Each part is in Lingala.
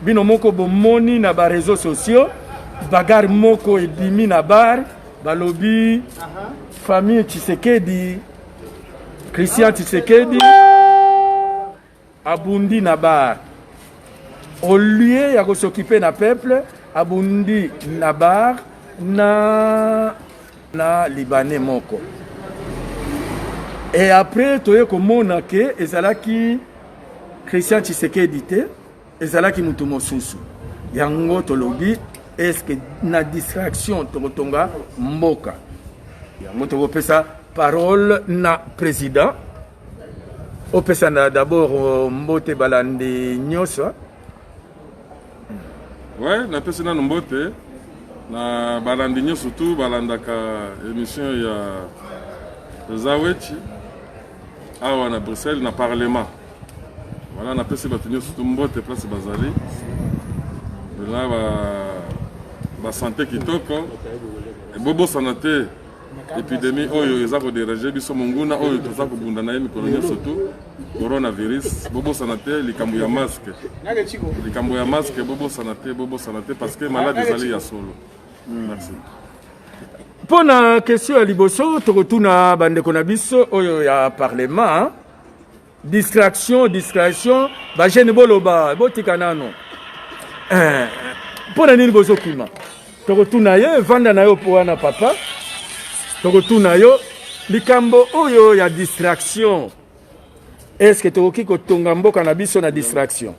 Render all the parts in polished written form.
bino moko bomoni na ba réseaux sociaux bagarre moko ebimi na bar balobi famille Tshisekedi Christian Tshisekedi abundi na bar au lieu ya s'occuper na peuple abundi na bar na Libanais moko. Et après toye komona ke ezalaki Christian Tshisekedi te ezalaki mutu mosusu yango tolobi est-ce que na distraction tokotonga mboka yango tokopesa parole na président opesa na d'abord mbote balandi nyoso ouais na pesa na mbote na balandi nyoso tout balandaka émission ya Zawechi awa na Bruxelles na parlement voilà na pesa batu nyoso tout mbote place bazali là ba santé kitoko bobo santé épidémie oyo ezako déranger biso monguna oyo tozako bunda na mikolo nyonso tout coronavirus bobo santé likambo ya masque bobo santé parce que malade ezali ya solo. Merci. Pour la question à liboso tokotuna bandeko na biso oyo ya parlement distraction ba jeune boloba botika nano pour la nini bozo kima tokotuna ye vanda na yo po na papa tokotuna yo likambo oyo ya distraction est-ce que tokoki kotonga mboka na biso na distraction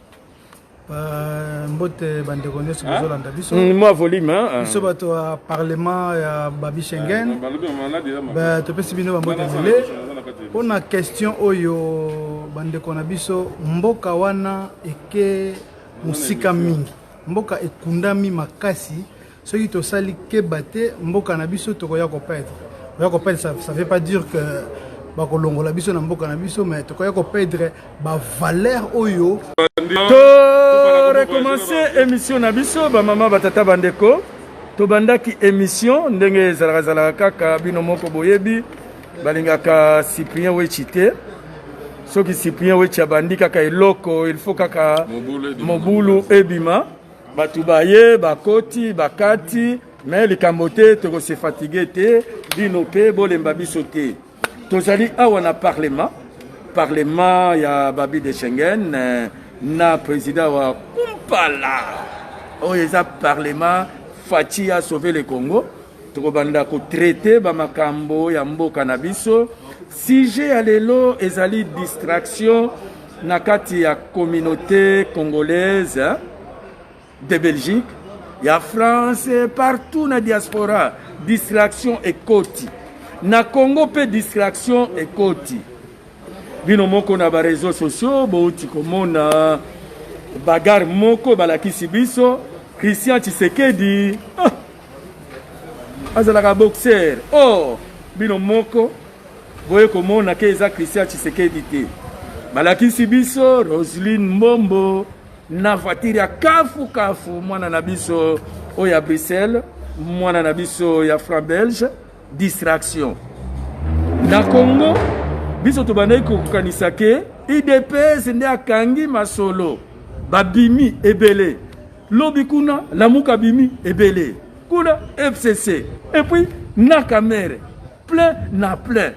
mbote bandeko nyonso bozolanda biso moi volume biso bato ya parlement ya babi Schengen topesi bino bambote mele mpona question oyo bandeko na biso mboka wana eke musika mingi mboka ekundami makasi soki tosali keba te mboka na biso tokoya kopedre ça veut pas dire que bakolongola biso na mboka na biso mais tokoya kopedre ba valeur oyo to recommencer émission na biso ba mama batata bandeko to bandaki émission ndenge zalaka kaka bino moko boyebi balingaka Cyprien Wechite soki Cyprien Wechi abandi kaka eloko il faut kaka mobulu ebima batu baye bakoti bakati mais likambo te toko se fatiguer te bino pe bolemba biso te tozali awa na parlement ya babi de Schengen na président wa Kumpala oyo eza parlement Fachi a sauvé le Congo toko banda ko traiter ba makambo ya mboka na biso sujet ya lelo ezali distraction na kati ya communauté congolaise de Belgique, il y a France, partout na diaspora, distraction et koti. Na Congo pe distraction et koti. Bino moko na ba réseaux sociaux, bouti komona bagarre moko balakisi biso, Christian Tshisekedi. Azalaka boxer. Oh, bino moko boye komona ke eza Christian Tshisekedi te. Balakisi biso Roselyne Mbombo na voiture ya kafu mwana na biso o ya Bruxelles mwana na biso ya franc belge distraction na Congo biso to banai ko kanisa ke IDPS nde akangi masolo babimi ebele lobi kuna lamuka bimi ebele kuna FCC et puis na kamere plein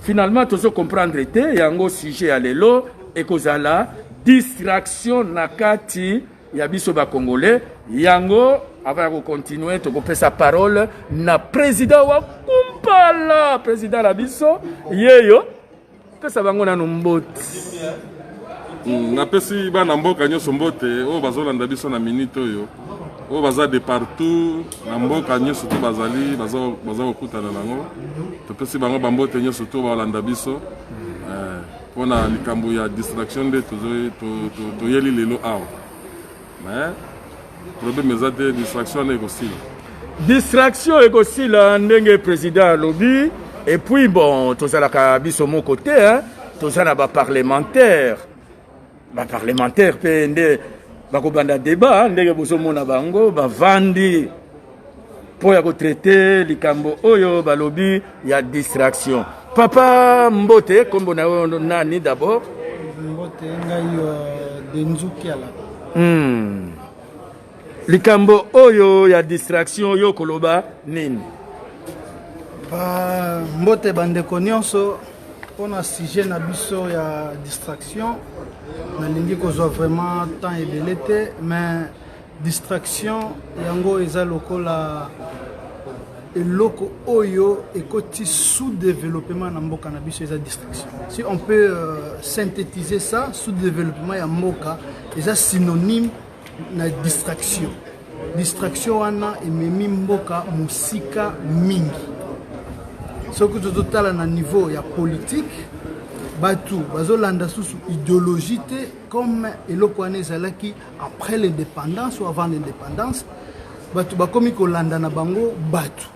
finalement tozo comprendre te yango sujet ya lelo ekozala distraction nakati ya biso ba congolais yango avant de continuer to kopesa parole na président wa Kumpala président la biso yeyo pesa bango na mbote na pesi bana mboka nyoso mbote o bazolanda biso na minute oyo o baza de partout na mboka nyoso to bazali baza okutana nango to pesi bango bambote nyoso to balanda biso on a likambo ya distraction de to yeli lelo awa mais problème ezate distraction ekosila ndenge président lobi et puis bon tozalaka biso mon côté hein tozala ba parlementaire pe nde bakobanda débat ndenge bozomona bango bavandi po ya ko traiter likambo oyo balobi ya distraction. Papa Mbote, kombo na nani d'abord? Mbote ngai Denzuki ala. likambo oyo ya distraction yo koloba nini? Mbote bandeko nyonso pona sujet na biso ya distraction nalingi kozwa vraiment temps ebele te, mais distraction yango eza lokola eloko oyo ekoti sous-développement na mboka na biso eza distraction. Si on peut synthétiser ça, sous-développement ya mboka eza synonyme na distraction. Distraction wana ememi mboka musika mingi. Soki tozotala na niveau ya politique, batu bazolanda susu idéologie te comme eloko wana ezalaki après l'indépendance ou avant l'indépendance, batu bakomi kolanda na bango batu.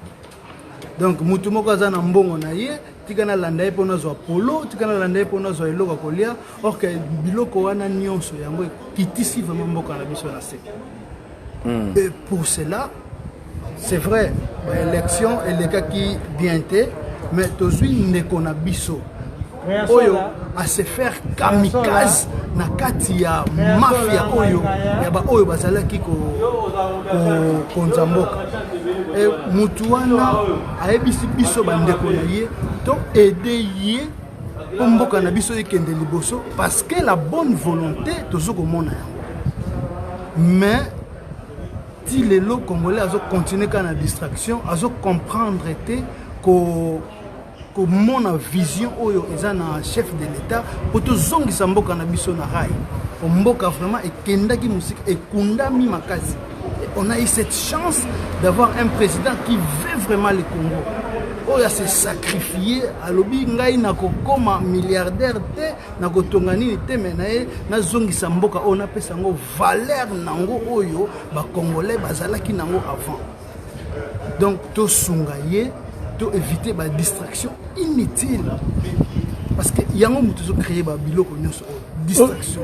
Donc mutu moko aza na mbongo na ye tika na landa ye pona zwa polo, tika na landa ye pona zwa eloko kolia, or que biloko wana nyonso yango kitisi vraiment mboka na biso na se. Et pour cela, c'est vrai, l'élection est qui bien té, mais tozui ndeko na biso oyo à se faire kamikaze na kati ya mafia oyo ya ba oyo bazalaki ko konzamboka. Et mutu wana ayebisi biso bandeko na ye to aider ye po mboka na biso ekende liboso parce que la bonne volonté tozoko mona yango. Mais si les lots congolais azo continuer kana distraction, azo comprendre te ko mon vision oyo eza na chef de l'état pour to zongisa mboka na biso na rai. Mboka vraiment ekendaki musique ekundami makasi. On a eu cette chance d'avoir un président qui veut vraiment le Congo. Oyo s'est sacrifié à lobi ngai na kokoma milliardaire te na kotongani te menaye na zongisa mboka on a pesa ngo valeur nango oyo ba congolais bazalaki nango avant. Donc to sungaye to éviter ba distraction inutile parce que yango mutuzo créer ba biloko nyonso distraction.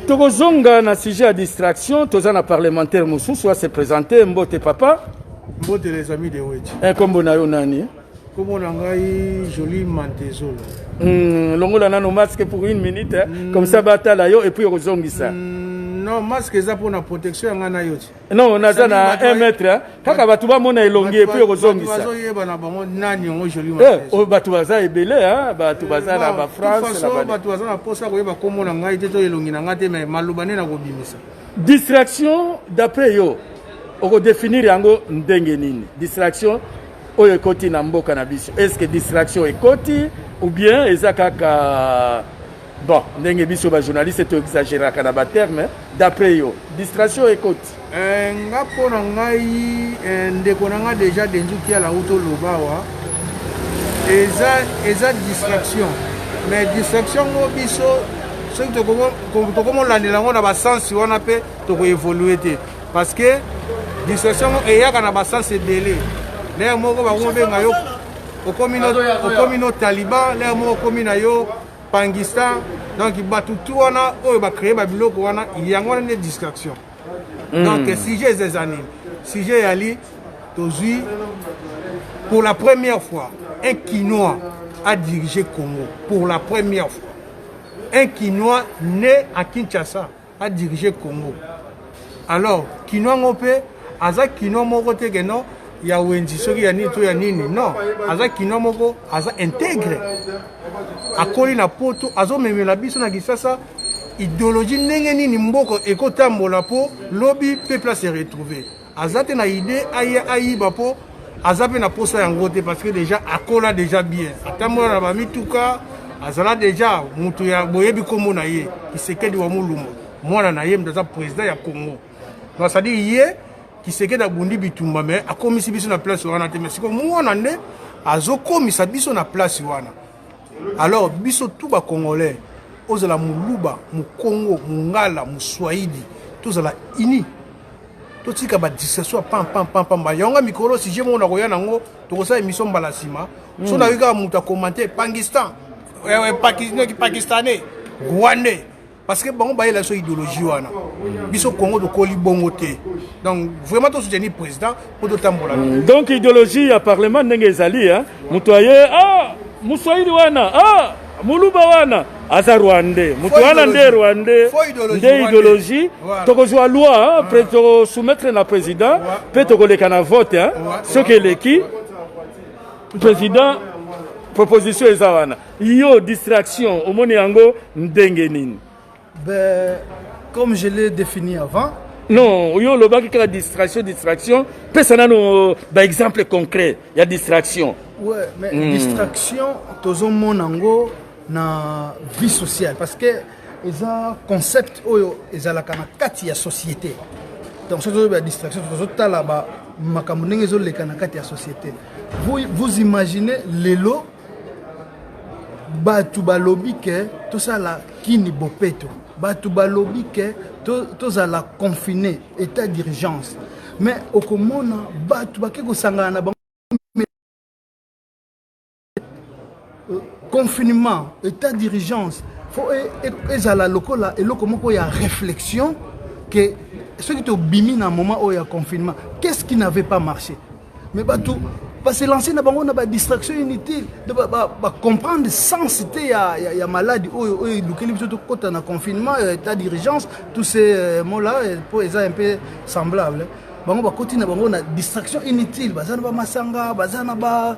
Tokozonga na sujet à distraction, toza na parlementaire musu soit se présenter Mbote papa. Mbote les amis de Wechi. Kombo na yo nani? Kombo na ngai Joli Mantezo. Longola na no masque pour une minute comme ça batala yo et puis ozongisa. Non, masque eza pour na protection ngana yo. Non, on a ça na 1 mètre kaka batu ba mona elongi et puis ozongisa. Bazo yeba na bango nani ngo Joli Mantezo. Batu baza ebele batu baza na ba France na batu baza na posa ko yeba kombo na ngai te to elongi na ngate mais malubane na ko bimisa. Distraction d'après yo. Oko définir yango ndenge nini? Distraction oyo ekoti na mboka na biso. Est-ce que distraction ekoti ou bien ezakaka bon, ndenge biso ba journaliste to exagérer kana ba terme d'après yo. Distraction ekoti. Nga pona ngai ndeko na nga déjà denzuki ala auto lobawa. Eza distraction. Mais distraction ngo biso ce que to comment landela ngo na ba sens wana pe to ko évoluer te parce que distraction eyaka na ba sens ebele. Les moko ba ngombe ngayo au communauté taliban les moko komina yo Pangistan donc batu tout wana oyo ba créer ba biloko wana yango wana distraction. Donc sujet des années sujet yali tozui pour la première fois un Quinois a dirigé Congo pour la première fois. Un Quinois né à Kinshasa a dirigé Congo. Alors Quinois ngopé aza Quinois moko te que non ya wenji soki ya nini to ya nini non aza Quinois moko aza intègre akoli na poto azo memela biso na Kisasa idéologie ndenge nini mboko ekotambola po lobby peuple se retrouver aza te na idée ayiba po aza pe na posa yango te parce que déjà akola déjà bien atambola na bamituka azala déjà mutu ya boyebi kombo na ye Kisekedi wa Mulumba mwana na ye mtaza président ya Congo donc ça dit ye Kisekedi abundi bitumba mais akomisi biso na place wana te mais siko mwana nde azokomisa biso na place wana. Alors biso tout ba congolais ozala muluba mu Congo mu ngala mu Swahili tozala ini totika ba distraction pam ba yonga mikolo si je mona koya nango tokosa émission mbala sima so na wika muta commenter Pakistan pakistanais rwandais parce que bango ba yela so idéologie wana biso Congo to koli bongo te donc vraiment to soutenir président pour tambola. Donc idéologie ya parlement ndenge ezali mutoye Muswahili wana muluba wana aza rwandais mutu wana nde rwandais nde idéologie tokozwa loi après tosoumettre na président mpe tokoleka na vote soki eleki président proposition eza wana yo distraction omoni yango ndenge nini? Comme je l'ai défini avant. Non, yo lobaki kaka distraction pesa nano ba exemple concret ya distraction. Ouais, mais distraction tozomona ngo na vie sociale parce que eza concept oyo ezalaka na kati ya société. Donc ça la distraction tozotala ba makambo ndenge ezoleka na kati ya société. Vous imaginez lelo batu balobi ke tosala kini bopeto. Batu balobi ke tozala confiné état d'urgence. Mais okomona batu bakeko sangana na bango confinement, état d'urgence, faut ezala lokola et lokomoko ya réflexion que ceux qui te bimi na moment où il y a confinement, qu'est-ce qui n'avait pas marché? Mais bah tout parce que lancer na bango na ba distraction inutile de comprendre sens c'était ya maladie ou lukeli biso to kota na confinement, état d'urgence, tous ces mots là pour les un peu semblables. Bango ba koti na bango na distraction inutile, bazana ba masanga, bazana ba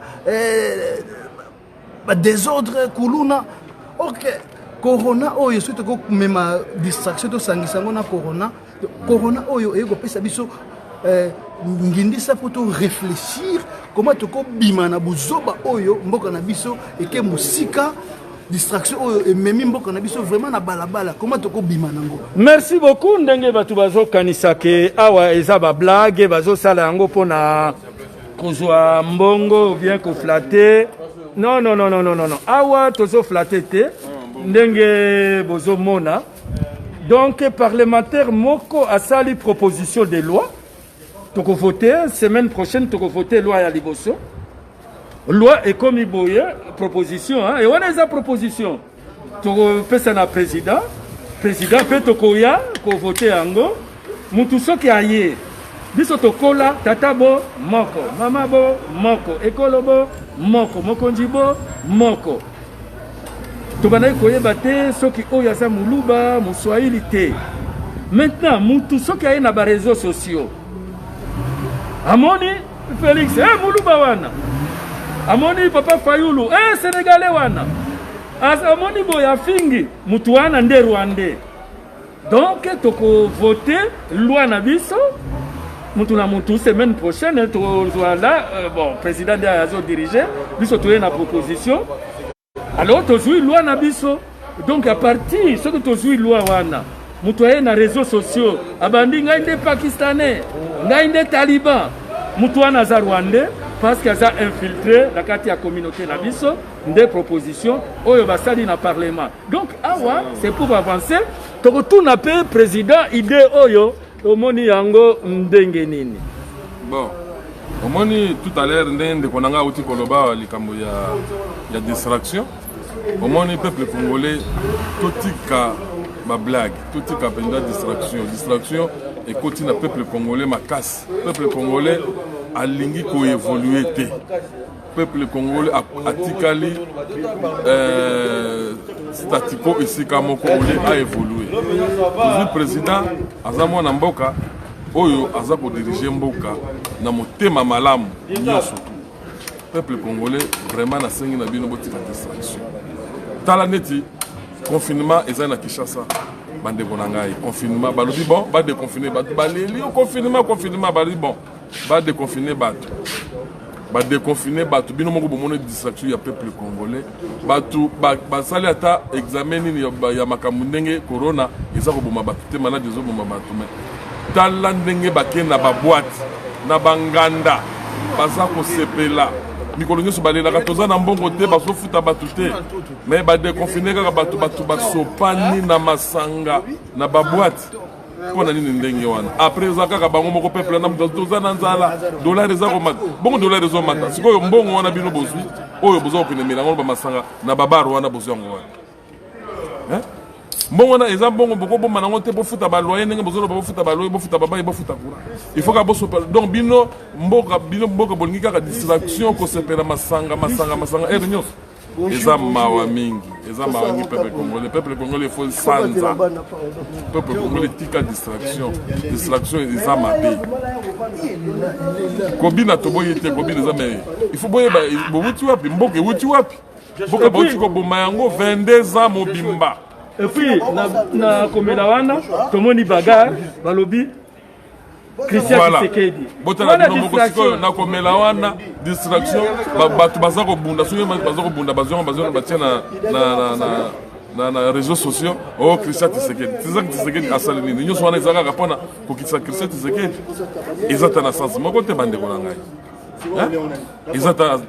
désordre kuluna. OK, corona oyo surtout ko mema distraction to sangisango na corona oyo eko pesa biso ngindisa poto réfléchir comment to ko bima na buzoba oyo mboka na biso eke musika distraction oyo ememi mboka na biso vraiment na balabala comment to ko bima nango. Merci beaucoup ndenge batu bazo kanisa ke awa eza ba blague bazo sala yango pona kozwa mbongo bien ko flatter. Non. Awa tozo flatter te ndenge bozo mona. Donc parlementaire moko a sali proposition de loi. Toko voter semaine prochaine toko voter loi ya liboso. Loi est comme iboye proposition et on a sa proposition. Toko pesa na président pe toko ya ko voter ango mutu soki aye. Biso tokola tata bo moko, mama bo moko, ekolo bo moko, mokonzi bo moko. Tobana koyeba te soki oyo aza muluba muswahili te. Maintenant mutu soki aye na ba réseaux sociaux. Amoni Félix muluba wana. Amoni papa Fayulu sénégalais wana. Amoni boya fingi mutu wana nde rwandais. Donc toko voter loi na biso. Mutu semaine prochaine là bon président de Azo dirigé biso toye na proposition alors tozui loi na biso donc à partir ce que tozui loi wana mutu aye na réseaux sociaux abandi ngai nde pakistanais ngai nde taliban mutu wana za rwandais parce que ça infiltré la kati ya communauté na biso nde proposition oyo basali na parlement donc awa c'est pour avancer toko tuna pe président idée oyo omoni yango ndenge nini? Bon, omoni tout à l'heure ndenge konanga uti koloba likambo ya distraction. Omoni peuple congolais totika ba blague, totika penda distraction et continue peuple congolais makasi. Peuple congolais alingi ko évoluer te. Peuple congolais atikali statico ici comme congolais a évolué. Le président azamwa na mboka oyo azako diriger mboka na motema malamu nyoso. Peuple congolais vraiment na sengi na bino botika distraction. Tala neti confinement eza na Kinshasa bande bonangai confinement balobi bon ba déconfiner batu baleli confinement balobi bon ba déconfiner batu. Ba déconfiner batu bino moko bomona distraction ya peuple congolais batu basali ata examen ni ya makambo ndenge corona eza ko boma batu te malade zo boma batu mais tala ndenge bakena ba boîte na banganda baza ko sepela mikolo nyoso balela toza na mbongo te baso futa batu te mais ba déconfiner kaka batu basopani na masanga na ba boîte pona nini ndenge wana après zakaka bango moko peuple na toza na nzala dollar ezako mata bongo dollar ezo mata sikoyo mbongo wana bino bozwi oyo bozo ko nemela ngo ba masanga na babaro wana bozo ngo wana mbongo na eza bongo boko bomba nango te bofuta ba loyer ndenge bozo bofuta ba loyer bofuta baba bofuta kura il faut ka boso donc bino mboka bolingi kaka distraction ko sepela masanga nyos eza mawa mingi peuple congolais faut sanza peuple congolais tika distraction eza mabe kobina toboyi te kobina eza mais il faut boyeba bowuti wapi mboka ewuti wapi mboka bauti koboma yango 22 ans mobimba et puis na komela wana tomoni bagarre balobi Christian Tshisekedi. Botala bino moko sikoyo na komela wana distraction bato baza kobunda soki baza kobunda bazonga batia na réseaux sociaux oh Christian Tshisekedi asali nini nyonso wana ezalaka kaka mpona kokitisa Christian Tshisekedi eza ta na sens moko te bandeko na ngai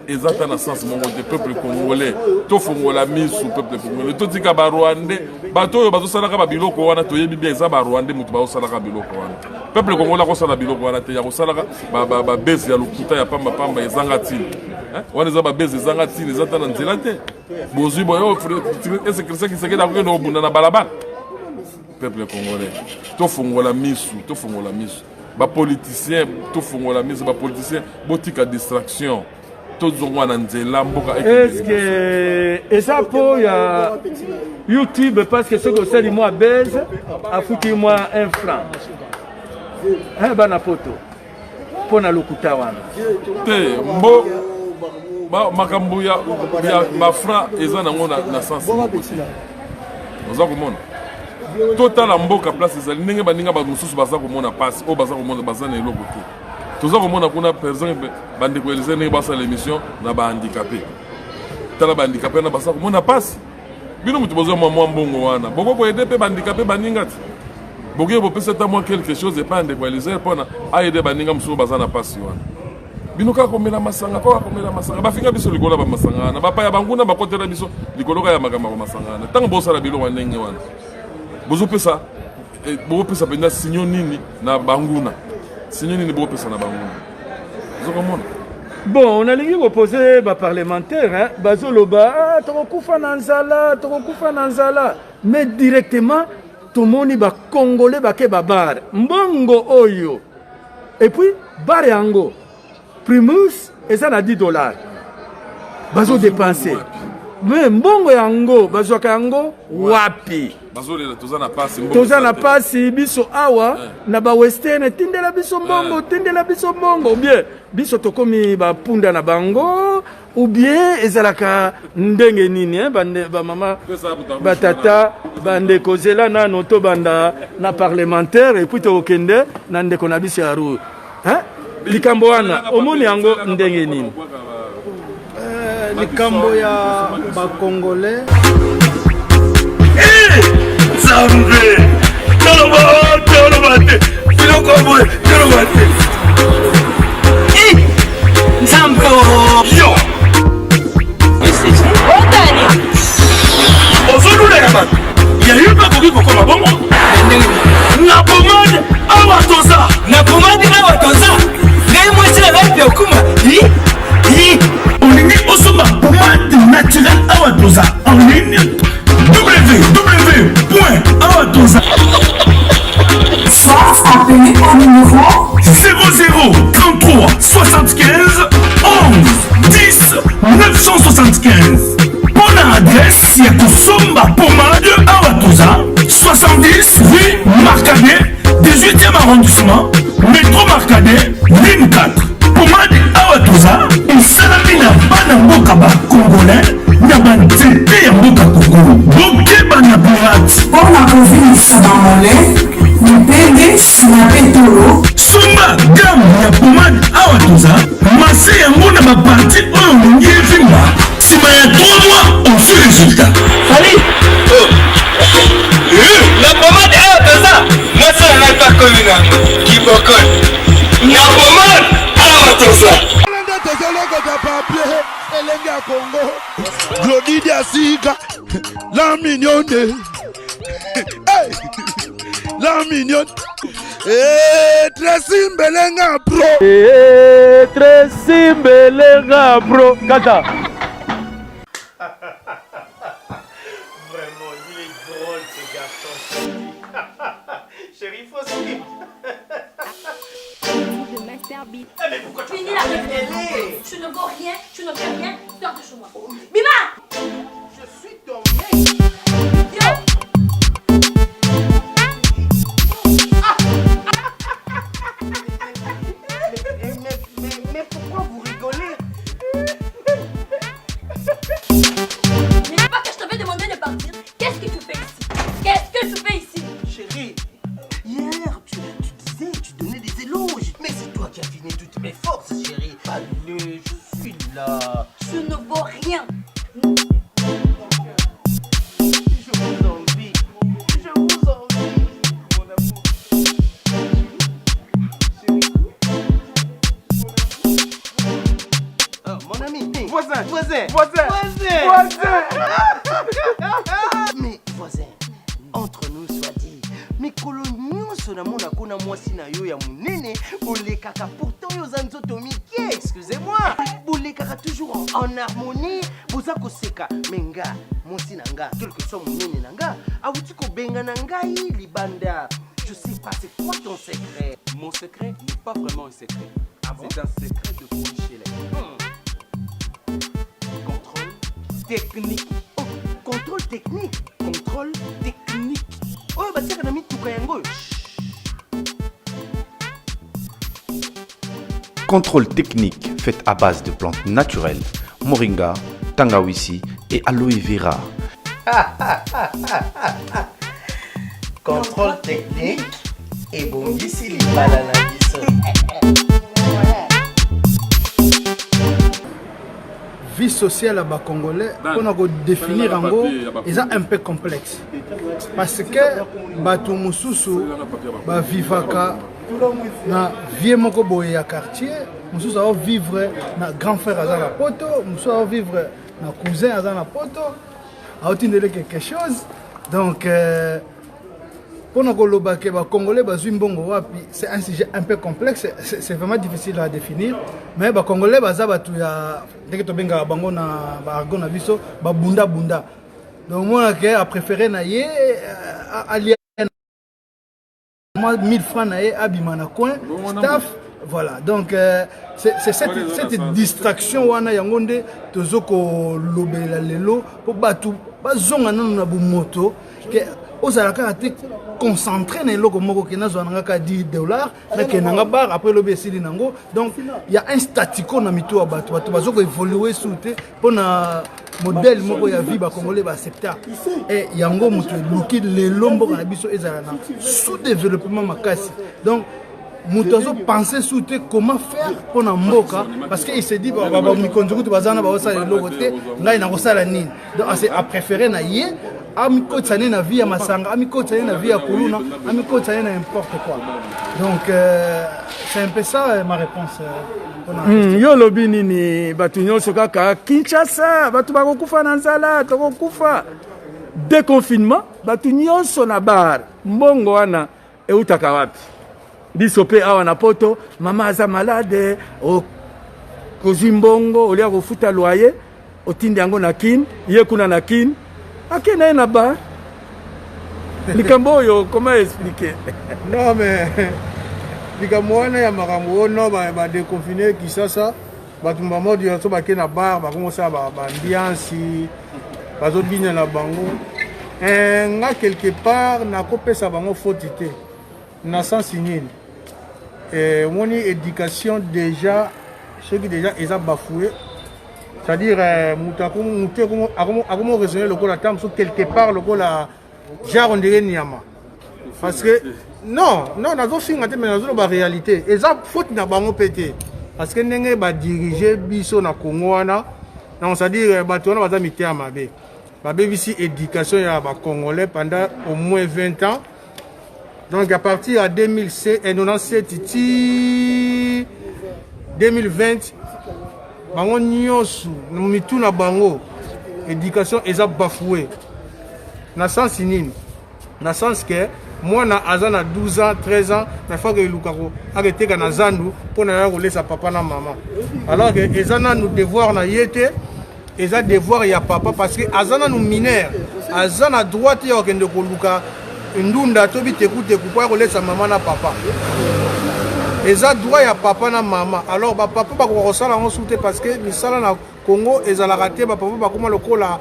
eza ta na sens moko te peuple congolais tofongola misu peuple congolais totika barwandais bato oyo bazosalaka babiloko wana toyebi bien eza barwandais moto bazosalaka biloko wana peuple congolais akosala biloko wana te ya kosalaka babese ya lokuta ya pambapamba ezanga tini wana eza babese ezanga tini eza ta na nzela te bozwi boyo ese Christian Tshisekedi akokende kobunda na balabala peuple congolais tofongola misu bapoliticien tofongola misu bapoliticien botika distraction tozongwa na nzela mboka eske eza mpo ya YouTube parce que soki osali mwa base afuti mwa 1 franc bana poto mpo na lokuta wana te mbo makambo ya bafranc eza nango na sens moko te oza komona totala mboka place ezali ndenge baninga bato mosusu baza komona pasi oyo baza komona baza na eloko te toza komona kuna par exemple bandeko elise ndenge basala émission na bahandicapé tala bahandicapé wana baza komona pasi bino moto bozwa mwa mbongo wana bokokoyede mpe bahandicapé baninga te bokoki bopesa ta mwa quelque chose epa ndeko elise mpona ayede baninga mosusu baza na pasi wana bino kaka komela masanga bafinga biso likolo ya bamasanga wana bapaya banguna bakotela biso likolo ya makambo ya bamasanga wana ntango bosala biloko ndenge wana bozopesa mpenza sinyo nini na banguna sinyo nini bopesa na banguna ozokomona bon nalingi kopose baparlementaire bazoloba tokokufa na nzala mais directement tomoni bakongole bake babare mbongo oyo et puis bare yango primus eza na $10 bazodepense mais mbongo yango bazwaka yango wapi toza na pasi biso awa na bawestern tindela biso mbongo bien biso tokomi bapunda na bango ou bien ezalaka ndenge nini bamama batata bandeko zela nano tobanda na parlementaire et puis tokokende na ndeko na biso ya ru likambo wana omoni yango ndenge nini likambo ya bakongolais Zambe toloba te biloko boye toloba te Zambe yo ozolula ya bato yayi bakoki kokoma bongo na pomade awa toza ngai mwesi na ngai mpe okuma olingi osomba pomade naturel awa toza en ligne www.awatoza. Soit appelé au numéro 00 33 75 11 10 975. Pour l'adresse, il y a Kosomba Pomade Awatoza, 70 rue Marcadet, 18e arrondissement, métro Marcadet, ligne 4. Pomade Awatoza, et Salamina Banamboka Congolais. Nabantete ya mboka Kongo bokeba na pirate mpona kovimisa bamole mipende na petolo somba gamu ya pomade awa toza mase yango na baparti oyo olingi evimba nsima ya 3 mois osu résultat ali na pomade awa toza mase na ngai pakomi nango kibokol na pomade awa toza elenge ya Congo Glodidi Asika la mignonne la mignonne Tracy Mbelenga bro Tracy Mbelenga bro kata vraiment il est drôle ce garçon chérie faut suivre Mais pourquoi tu finis la réunion? Tu ne vaux rien, tu ne fais rien, sors de chez moi. Bima! suis ton mec. Mais pourquoi vous rigolez? Mais c'est pas que je t'avais demandé de partir. Qu'est-ce que tu fais ici? Qu'est-ce que tu fais ici? Chérie, hier, tu disais, tu donnais des éloges. Mais c'est toi qui as fini toutes mes forces, chérie. Allez, je suis là. Tu ne vaux rien. Je vous envie. Je vous envie, mon amour. Chérie. Oh, mon ami. Voisin. Mais voisin, entre nous soit dit, mais coloniaux sonamona kona mwasi na yo ya munene, bole kaka pourtant yo zanzoto mike, excusez-moi. Bole kaka toujours en harmonie, boza ko seka menga, mwasi nanga, quel que soit munene nanga, awuti ko benga nangai libanda. Je sais pas, c'est quoi ton secret? Mon secret n'est pas vraiment un secret. Ah bon? C'est un secret de Polichelek. Contrôle technique. Oh, contrôle technique. Contrôle technique. Oh, bah tiens, on a mis tout kayango. Contrôle technique fait à base de plantes naturelles, moringa, tangawizi et aloe vera. Contrôle technique et bon d'ici les bananes. Vie sociale à Congolais, on a définir en gros, ils ont un peu complexe. Parce que Batou Moussoussou, Vivaka, na vie moko boye ya quartier, Moussoussou va vivre na grand frère à la poto, Moussoussou va vivre na cousin à la poto, a obtenu quelque chose. Donc, pour nous Congolais, c'est un sujet un peu complexe, c'est vraiment difficile à définir. Mais les Congolais, dès que tu as un biso, bunda bunda. Donc moi, a préféré naïe, allier 1000 francs naïe, abimana coin, staff. Voilà, donc c'est cette distraction wana yangonde tozoko lobela lelo pour batu bazonga na moto que ozalaka ate concentré na eloko moko ke nazwa nanga $10 na ke nanga bar après lobe esili nango. Donc il y a un statico na mito ya batu bazoko évoluer soute pona modèle moko ya vie ba congolais ba accepta et yango muto luki lelo mboka na biso ezala na sous développement makasi. Donc Moutazo pensait souter comment faire pour Namboka parce qu'il s'est dit Mikonjoku bazana baosa le logoté ngai na kosala nini. Donc a préféré na yé amiko tsane na vie ya masanga amiko tsane na vie ya kuluna amiko tsane na n'importe quoi. Donc c'est un peu ça ma réponse. Yo lobi nini batu nyonso kaka Kinshasa batu bakokufa na nzala tokokufa déconfinement batu nyonso na bar mbongo wana eutaka wapi biso pe awa na poto mama aza malade o kozimbongo olia kofuta loyer otindi yango na kin ye kuna na kin akena na ba likambo yo comment expliquer? Non mais likambo wana ya makambo no ba déconfiné Kisasa batu mama dio so ba kena bar ba komosa ba ambiance bazo bina na bango nga quelque part na kopesa bango fautité na sens nini. Mon éducation déjà, ceux qui déjà ils ont bafoué, c'est-à-dire comment raisonner le coup la table sur quelque part le coup la genre on dirait Niama parce que non dans un film mais dans la réalité ils ont faute na bango pété parce que n'engé ba diriger biso na Congo wana non c'est-à-dire ba tona ba mité à mabe ici éducation ya ba congolais pendant au moins 20 ans. Donc à partir de 2007 et 2020, bango nyonso mitu na bango éducation eza bafoué. Na sens nini? Na sens que moi na azana 12 ans, 13 ans, na fois que lukako arrêter kana zandu pour na laisser papa na maman. Alors que ezana nous devoir na yete, eza devoir ya papa parce que azana nous mineur, azana droite ya okende ko luka ndunda tobi tekute kwa kolesa mama na papa. eza droit ya papa na mama. Alors ba papa ba ko sala ngo souté parce que misala na Congo ezalaka te ba papa ba koma lokola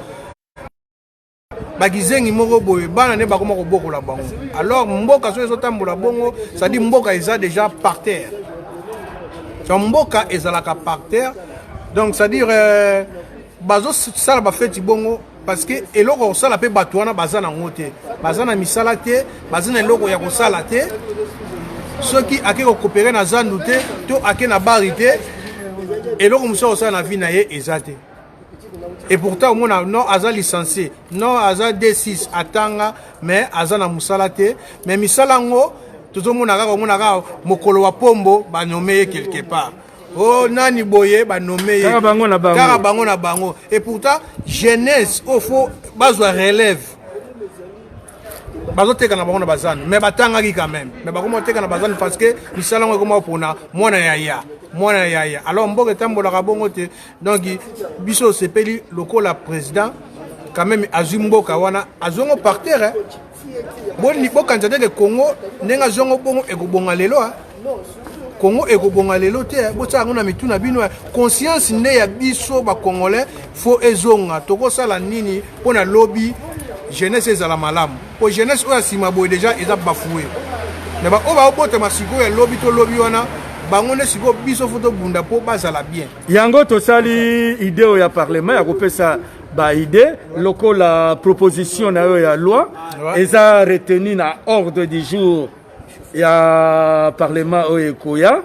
bagizengi moko boye bana ne ba koma ko bokola bango. Alors mboka so ezotambola bongo, ça dit mboka eza déjà par terre. So mboka ezalaka par terre. Donc ça dire bazo sala ba feti bongo parce que eloko osala pe bato wana bazana ngote. Bazana misala te, bazana eloko ya kosala te. Ceux qui a coopéré na zandu te, to ake na barité et l'autre monsieur aussi na vie na ye ezate. Et pourtant mon non aza licencié, non aza D6 atanga mais aza na musala te, mais misala ngo tout mon aga mokolo wa pombo ba nommé quelque part. Oh nani boye ba nommé Karabango na bango. Et pourtant jeunesse au faut bazwa relève. Bazoteka na bango na bazana mais batangaki quand même mais bakomoteka na bazana parce que misala ngo koma pona mwana yaya alors mboka tambola ka bongo te donc biso sepeli lokola président quand même azwi mboka wana azongo par terre boni bokanza de Congo nenga zongo bongo ekobonga lelo Congo ekobonga lelo te botsa ngona mituna bino conscience ne ya biso ba congolais faut ezonga tokosala nini pona lobby jeunesse ezala malamu po jeunesse oya sima boye déjà eza bafoué mais ba o ba obota masiko ya lobby to lobby wana bango ne siko biso foto bunda po bazala bien yango tosali idée ya parlement ya kopesa ba idée lokola proposition na yo ya loi eza retenu na ordre du jour ya parlement oyo ekoya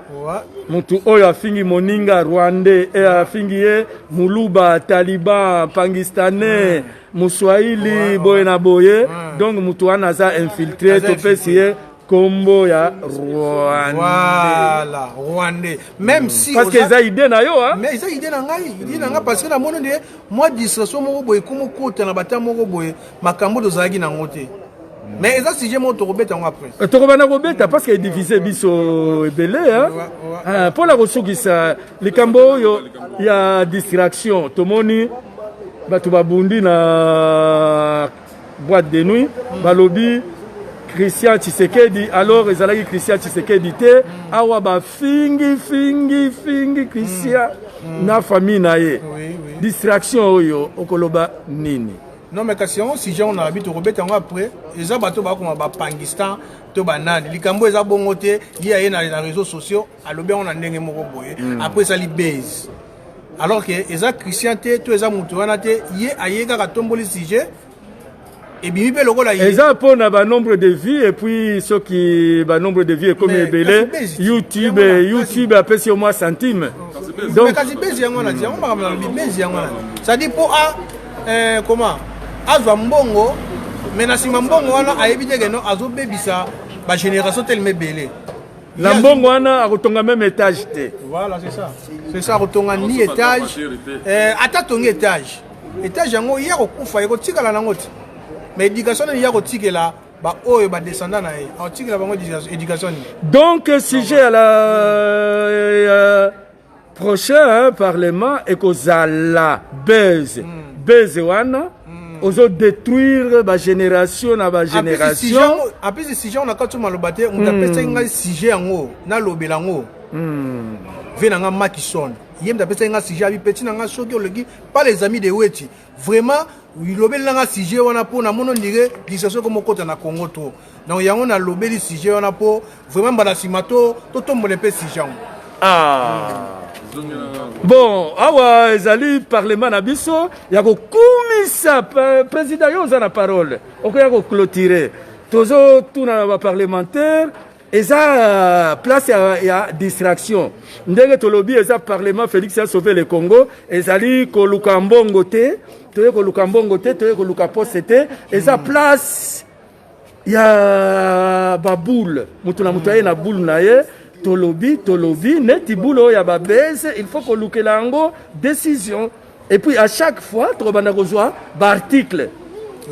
mutu oyo afingi moninga rwandais e afingi ye muluba taliban pakistanais muswahili boye na boye donc mutu wana aza infiltré topesi ye kombo ya rwandais. Voilà, rwandais. Même si parce que eza idée na yo mais eza idée na ngai parce que na mono de moi distraction moko boye komo kota na bata moko boye makambo dozalaki na ngote. Mais eza sujet mo to kobeta ngo après. To kobana kobeta parce que diviser biso ebele pour la kosukisa likambo yo ya distraction tomoni bato babundi na boîte de nuit balobi Christian Tshisekedi alors ezalaki Christian Tshisekedi te awa ba fingi Christian na famille na ye distraction oyo okoloba nini. Non mais kasi si on a habité robeta ngo après eza bato ba koma ba Pakistan to banani likambo eza bongo te ye na réseaux sociaux alobi on a ndenge moko boye après ça li base alors que eza Christian te to eza mutu wana te ye ayeka ka tomboli sujet et bien pe lokola ye eza pona ba nombre de vie et puis ceux qui ba nombre de vie comme ebele YouTube apesi au moins centime donc kasi base yango na dia on ba na base yango na ça dit pour comment azwa mbongo mais na sima mbongo wana ayebite ke no azo bebisa ba génération tellement belé la mbongo wana akotonga même étage te voilà c'est ça akotonga ni étage ata tonga étage yango ya kokufa yako tikala nango ti mais éducation ni ya kotikela ba oyo ba descendant na ye atikela bango éducation donc sujet à la prochain parlement ekozala base wana ozo détruire ba génération na ba génération après ce sujet on a quand tu malobate on appelle ça un sujet yango na lobelango venanga Makison yem d'après ça un sujet abi petit nanga soki olegi pas les amis de Weti vraiment lobelanga sujet wana po na mono ndire disation comme kota na Congo to donc yango na lobeli sujet wana po vraiment bala simato to tombole pe sujet bon awa ezali parlement na biso ya kokumisa président yo oza na parole okoya koclôturer tozo tuna ba parlementaire eza place ya distraction ndenge tolobi eza parlement Félix a sauvé le Congo ezali koluka mbongo te toye koluka mbongo te toye koluka poste te eza place ya baboule mutu na mutu aye na boule na ye tolobi neti boule ya babese il faut kolukela yango décision et puis à chaque fois tokobanda kozwa baarticle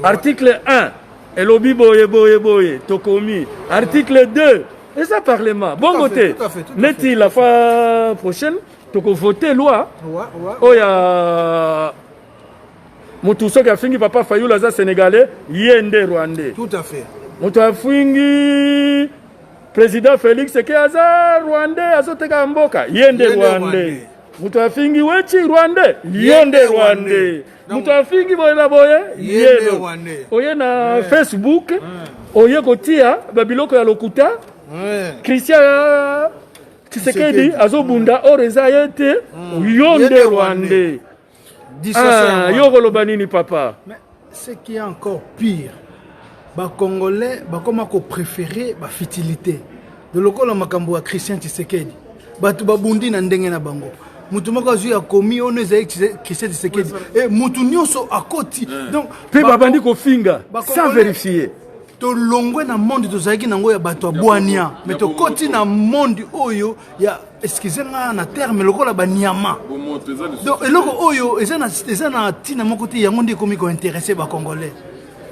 article 1 elobi boye tokomi article 2 et ça parlement bon côté neti la fois prochaine toko voter loi oya mutu soki afingi papa Fayulu aza sénégalais yende rwandais tout à fait mutu afingi président Félix ke aza Rwandais azoteka mboka yende Rwandais mutu afingi wechi Rwandais yende Rwandais mutu afingi boye boye yende Rwandais oye na Facebook oye kotia babiloko ya lokuta Christian Tshisekedi azobunda oreza yete yonde Rwandais yokolo banini papa. Mais ce qui est encore pire, les Congolais ont préféré la futilité. De l'ocolo makambo à Christian Tshisekedi. Batu babundi na ndenge na bango. Mutu moko zui a commis on est Christian Tshisekedi. Et mutu nyonso a koti. Donc pe babandi ko finga sans vérifier. To longwe na monde to zaki nango ya bato abwania. Mais to koti na monde oyo ya excusez-moi na terme lokola banyama. Donc eloko oyo ezana tina moko te yango ndi komi ko intéresser ba Congolais.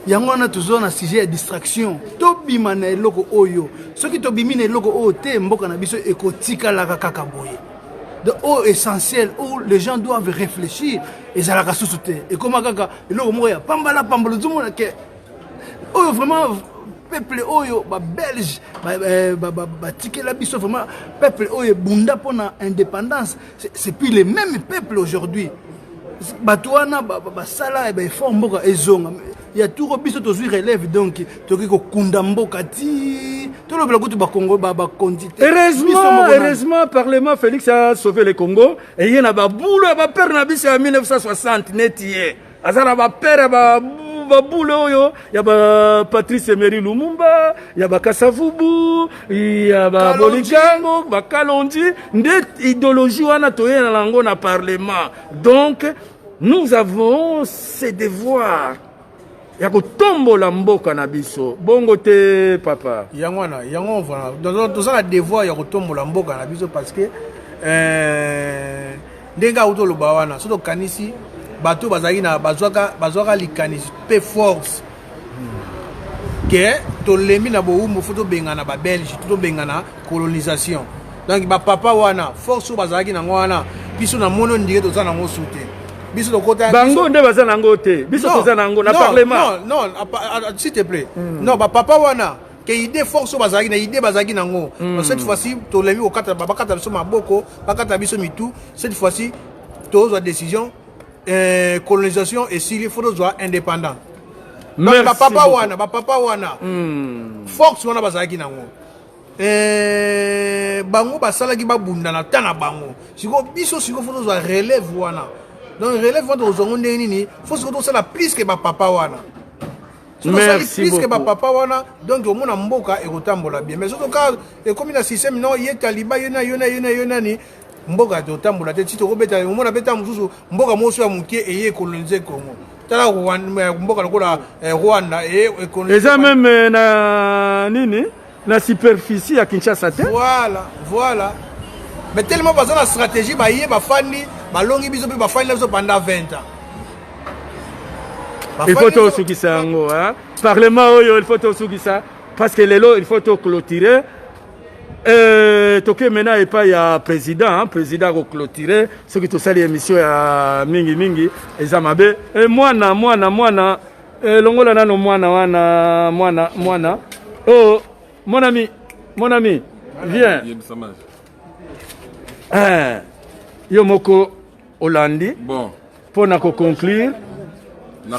Yango na toujours na sujet de distraction. To bima na eloko oyo. Soki to bimi na eloko oyo te mboka na biso ekotika la kaka boye. De haut essentiel où les gens doivent réfléchir et ça la sous-souté. Et comment kaka eloko moko ya pambala pambalo tout monde que oyo vraiment peuple oyo ba belge ba tikela biso vraiment peuple oyo bunda pona indépendance c'est plus les mêmes peuples aujourd'hui. Batouana ba sala et ba fort mboka ezonga il y a tout biso to zui relève donc toki ko kunda mboka ti to le bloc ba Congo ba quantité. Heureusement parlement Félix a sauvé le Congo et il y a ba boule ba père na biso en 1960 netier azara ba père ba babulo yo ya ba Patrice Emery Lumumba ya ba Kasavubu ya ba Bolikango ba Kalonji nde idéologie wana toye na lango na parlement. Donc nous avons ces devoirs ya kotombola mboka na biso bongo te papa yango voilà donc ça a devoir ya kotombola mboka na biso parce que ndenga auto lo bawana soto kanisi bato bazaki na bazwaka likanisi pe force que to lemi na boumou foto bengana ba belge to bengana colonisation donc ba papa wana force bazaki na ngwana biso na mono ndike to za na ngo soute biso to kota bango nde baza nango te biso to za nango na parlement non s'il te plaît non ba papa wana que idée force bazaki na idée bazaki nango cette fois-ci to lemi ko kata baba kata biso maboko bakata biso mitu cette fois-ci to za décision colonisation et s'il faut soit indépendant. Donc papa wana force wana bazaki nango bango basala ki babunda na tana bango siko biso siko faut soit relève wana donc relève wana ozongo ndeni ni faut siko to la plus que papa wana merci plus que papa wana donc au mona mboka e kotambola bien mais surtout quand comme na système non ye taliba yona ni mboka totambola te tito kobeta mona beta mususu mboka moso ya mukie eye coloniser Congo tala mboka lokola Rwanda et eza même na nini na superficie ya Kinshasa te voilà mais tellement pas la stratégie ba yé ba fandi ba longi biso pe ba fandi biso pendant 20 ans il faut tout sukisa ngo hein parlement oyo il faut tout sukisa parce que lelo il faut tout clôturer toke maintenant et pas ya président ko clôturer ce qui to sali émission ya mingi ezamabe mwana longola nano mwana oh mon ami viens yo moko Hollandi bon pour na conclure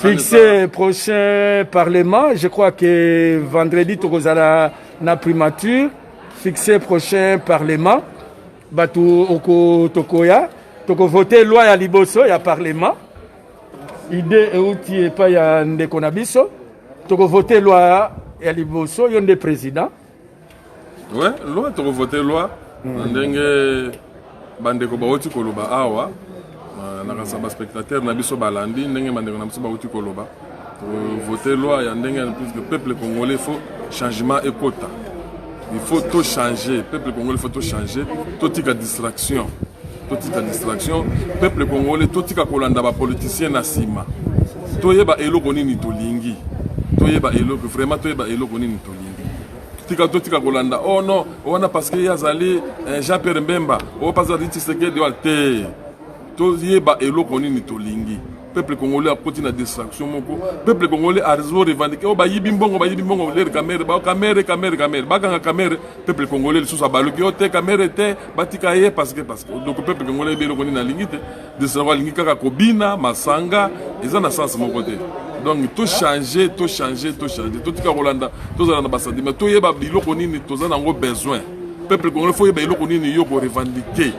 fixer prochain parlement je crois que vendredi tokozala na primature fixer prochain parlement batu oko tokoya toko voter loi ya liboso ya parlement idée euti pas ya ndeko na biso toko voter loi ya liboso yo nde président ouais loi toko voter loi ndenge bandeko bauti koloba awa na kasaba spectateur na biso balandi ndenge bandeko na biso bauti koloba voter loi ya ndenge plus que peuple congolais faut changement et quota. Il faut tout changer. Peuple congolais, il faut tout changer. Tout tika distraction. Peuple congolais, tout tika kolanda ba politicien na sima. To yeba eloko nini to lingi. To yeba eloko vraiment to yeba eloko nini to lingi. Tout tika kolanda. Oh non, on a parce que yazali Jean-Pierre Mbemba. Oh pas ça dit Tshisekedi walte. To yeba eloko nini to lingi. peuple congolais a continué la distraction moko peuple congolais a réseau revendiqué oh ba yibimbongo les caméras ba caméra ba caméra peuple congolais le sous baluki oh te caméra te batika ye parce que donc peuple congolais belo koni na lingite de ça va lingika ka kobina masanga ils en a sens mon côté donc tout changer tout tika Rolanda tout ça na basadi mais tout yeba biloko nini tout ça nango besoin peuple congolais faut yeba biloko nini yo ko revendiquer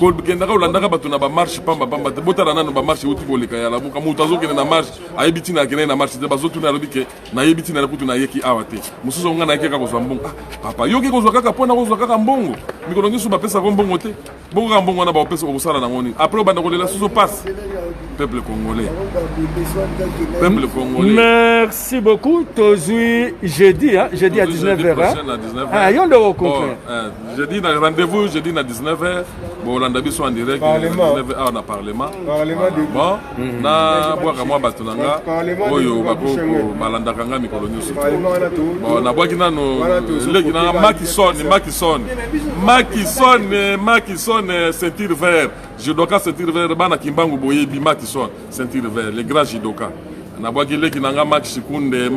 ko bikendaka Rolanda ka bato na ba marche pamba te botala nano ba marche uti koleka ya la muka mutu azokene na marche ayebiti na kene na marche te bazotu na lobike na yebiti na kutu na yeki awate mususu ngana yeke ka kozwa mbongo papa yoki kozwa kaka pona kozwa kaka mbongo mikolo ngisu ba pesa ko mbongo te bongo ka mbongo na ba pesa ko sala na ngoni après banda ko lela suso passe peuple congolais. Merci beaucoup. Tozui jeudi à 19h. Ah, yon de au concret. Jeudi na rendez-vous jeudi na 19h. Bon, Landabi sont en direct. 19h na parlement. Bon, na boaka moi batunanga. Oyo bako balanda kanga mikolo nyusu. Bon, na boaki nano leki na Makison ceinture vert. Judoka ceinture vert bana kimbangu boyebi Makison ceinture vert les grands judoka. Na boaki leki nanga Machikunde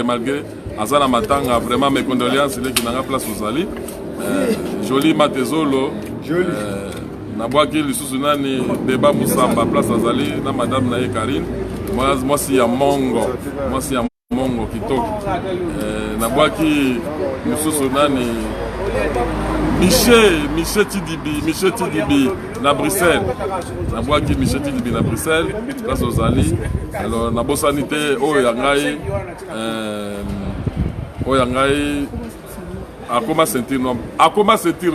malgré azana matanga vraiment mes condoléances leki nanga place Ozali. Joli Matezolo. Na boaki lisusu nani débat Musamba place Azali na madame Naye Karine. Moi si ya Mongo kitoko. Na boaki lisusu nani Michel Tidibi na Bruxelles. Na boaki Michel Tidibi na Bruxelles place Ozali. Alors na bosanité oyangai Akoma ceinture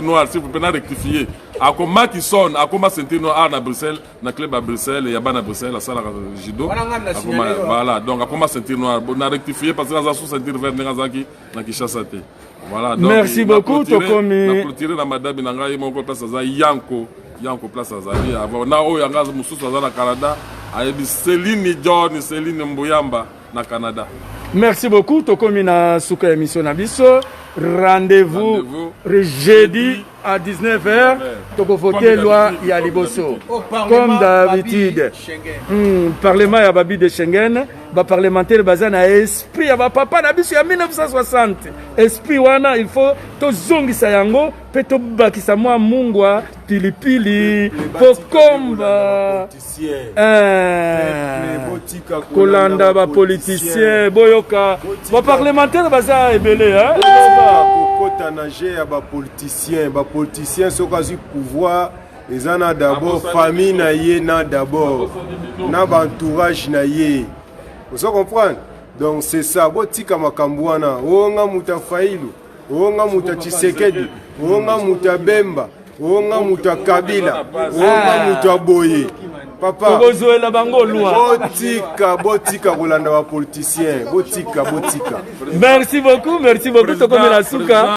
noire, si vous pouvez rectifier. Akoma qui sonne, Akoma ceinture noire na Bruxelles, na club à Bruxelles, il y a pas à Bruxelles, la salle à judo. Voilà, donc Akoma ceinture noire, on a rectifié parce que la ceinture verte na Kinshasa. Voilà, donc merci beaucoup Tokomi. Na clôturer na madame Nangai mon place à Yanko place à Zali. Na o yanga mususu na Canada, ayebi Céline Mbuyamba na Canada. Merci beaucoup Tokomi na suka émission na biso. Rendez-vous jeudi à 19h. Tokofoke loi ya liboso. Comme d'habitude. Parlement ya babi de Schengen, ba parlementaire bazana esprit ya ba papa na biso ya 1960. Esprit wana il faut to zongisa yango pe to bakisa mwa mungwa pilipili pokomba. Kolanda ba politicien boyoka ba parlementaire baza ebele hein. Kokota na jeu ya ba politicien sokazi pouvoir ezana d'abord famille na ye na d'abord na ba entourage na ye. Vous comprenez? Donc c'est ça botika makambwana onga muta Failu onga muta Tshisekedi onga muta Bemba onga muta Kabila onga muta Boye. Papa, botika kolanda ba politicien, botika. Merci beaucoup, Tokomi la suka.